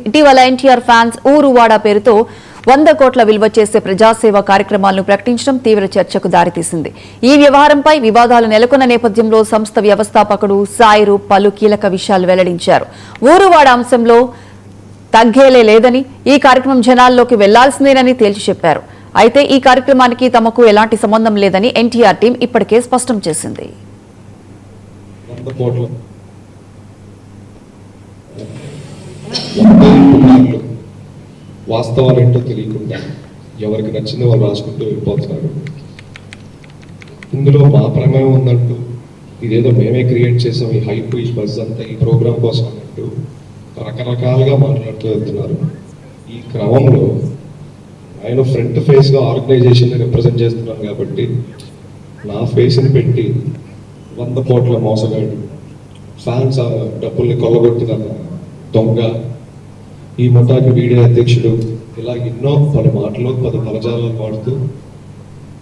ఇటీవల ఎన్టీఆర్ ఫ్యాన్స్ ఊరువాడ పేరుతో 100 కోట్ల విలువ చేసే ప్రజాసేవ కార్యక్రమాలను ప్రకటించడం తీవ్ర చర్చకు దారితీసింది. ఈ వ్యవహారంపై వివాదాలు నెలకొన్న నేపథ్యంలో సంస్థ వ్యవస్థాపకుడు సాయి రూప్ పలు కీలక విషయాలు వెల్లడించారు. ఊరువాడ అంశంలో తగ్గేలే లేదని, ఈ కార్యక్రమం జనాల్లోకి వెళ్లాల్సిందేనని తేల్చి చెప్పారు. అయితే ఈ కార్యక్రమానికి తమకు ఎలాంటి సంబంధం లేదని ఎన్టీఆర్ టీం ఇప్పటికే స్పష్టం చేసింది. వాస్తవాలు ఏంటో తెలియకుండా ఎవరికి నచ్చిందో వాళ్ళు రాసుకుంటూ వెళ్ళిపోతున్నారు. ఇందులో మా ప్రమేయం ఉందంటూ ఇదేదో మేమే క్రియేట్ చేసాం, ఈ హైప్ ఈ బస్ అంతా ఈ ప్రోగ్రామ్ కోసం అన్నట్టు రకరకాలుగా మాట్లాడుతూ వెళ్తున్నారు. ఈ క్రమంలో నేను ఫ్రంట్ ఫేస్గా ఆర్గనైజేషన్ రిప్రజెంట్ చేస్తున్నాను కాబట్టి నా ఫేస్ని పెట్టి 100 కోట్ల మోసగాడు, ఫ్యాన్స్ డబ్బుల్ని కొల్లగొట్టిన దొంగ, ఈ ముఠాకి వీడియో అధ్యక్షుడు, ఇలా ఎన్నో పలు మాటలు పలు పదజాలాలు వాడుతూ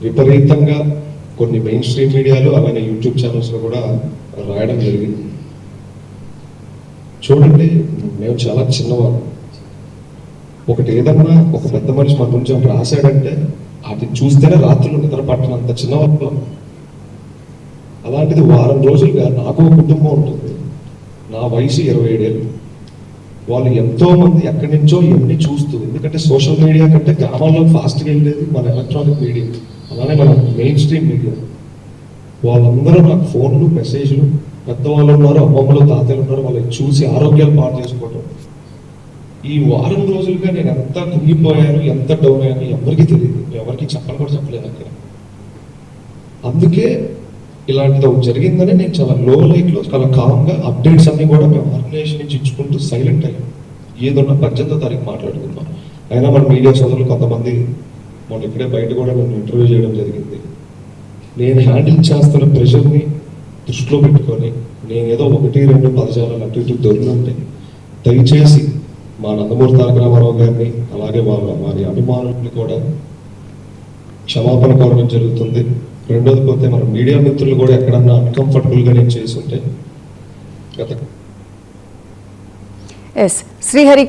విపరీతంగా కొన్ని మెయిన్ స్ట్రీమ్ మీడియాలు అలానే యూట్యూబ్ ఛానల్స్లో కూడా రాయడం జరిగింది. చూడండి, మేము చాలా చిన్నవాళ్ళం. ఒకటి ఏదన్నా ఒక పెద్ద మనిషి మన గురించి రాశాడంటే అది చూస్తేనే రాత్రులు నిద్ర పట్టనంత చిన్నవాళ్ళం. అలాంటిది వారం రోజులుగా నాకు కుటుంబం ఉంటుంది. నా వయసు 27 ఏళ్ళు. వాళ్ళు ఎంతో మంది ఎక్కడి నుంచో ఇవన్నీ చూస్తూ, ఎందుకంటే సోషల్ మీడియా కంటే గ్రామాల్లో ఫాస్ట్గా వెళ్ళేది మన ఎలక్ట్రానిక్ మీడియా, అలానే మన మెయిన్ స్ట్రీమ్ మీడియా. వాళ్ళందరూ నాకు ఫోన్లు మెసేజ్లు, పెద్దవాళ్ళు ఉన్నారు, అమ్మమ్మలు తాతలు ఉన్నారు, వాళ్ళని చూసి ఆరోగ్యాలు పాటు చేసుకోవటం. ఈ వారం రోజులుగా నేను ఎంత కుంగిపోయాను, ఎంత డౌన్ అయ్యాను ఎవరికి తెలియదు, ఎవరికి కూడా చెప్పలేదు అక్కడ. అందుకే ఇలాంటిది ఒకటి జరిగిందని నేను చాలా లో లైట్లో చాలా కామ్గా అప్డేట్స్ అన్ని కూడా మేము ఆర్గనైజేషన్ నుంచి ఇచ్చుకుంటూ సైలెంట్ అయ్యాం. ఏదన్నా 18వ తారీఖు మాట్లాడుకుందాం. అయినా మన మీడియా సోదరులు కొంతమంది మొన్న ఇక్కడే బయట కూడా నన్ను ఇంటర్వ్యూ చేయడం జరిగింది. నేను హ్యాండిల్ చేస్తున్న ప్రెషర్ని దృష్టిలో పెట్టుకొని నేను ఏదో 1-2 పదజాలాలు అటు ఇటు దొరికింటే దయచేసి మా నందమూరి తారక రామారావు గారిని అలాగే వారి అభిమానుల్ని కూడా క్షమాపణ కోరడం జరుగుతుంది. రెండోది పోతే మన మీడియా మిత్రులు కూడా ఎక్కడన్నా అన్కంఫర్టబుల్గా నేను చేసి ఉంటే శ్రీహరి